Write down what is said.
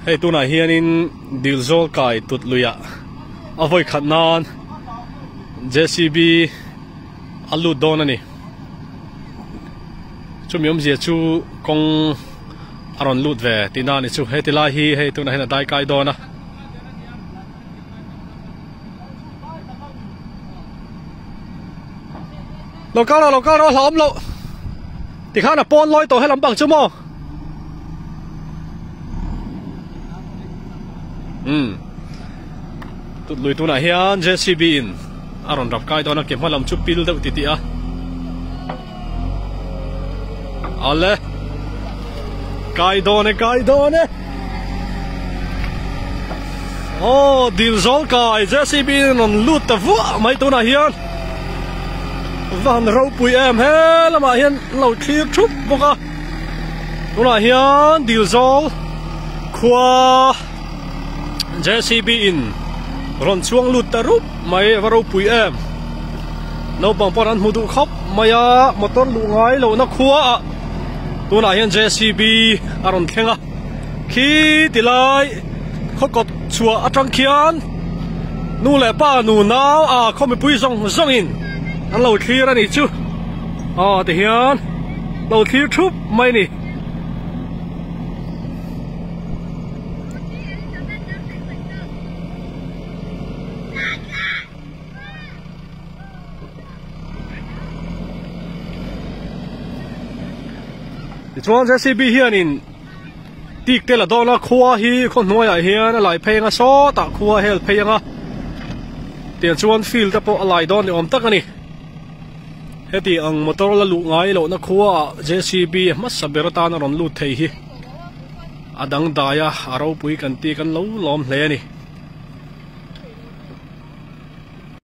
Hei tu na hian in dilzol kai tut luya avoi khatnan JCB alu don ani chumiom zia chu kong aron lut ve tina ni chu hei tilai hi hei tu na hena dai kai dona lo cao lo hlom lo ti khana pon loi to he lam bang chu mo tut lui tu na hian JCB in aron rap kai dona kem halam chu pil deuh ti a alle kai done oh dilzol kai JCB non lut ta vu mai tu na hian van ro pui em he lama hian lo thlir thup boka tu na hian dilzol khua JCB in ron chuang lut ta rup mai varo pui em no bang pon an hudu khop maya motor lu ngai lo na khua tu na hian JCB aron thenga khi tilai khokot chua atang khian nu le pa nu naw a khomi pui zong in an lo thlir ani chu ti hian lo thlir thup mai ni chuan JCB hian in tik te la dona khua hi khon hnuai ah hian a lai phenga so ta khua hel phenga tian chuan field ta po a lai don ni om tak ani heti ang motor la lu ngai lo na khua JCB ma sabera ta na ron lu thei hi adang daya aro pui kan ti kan lo lom hle ani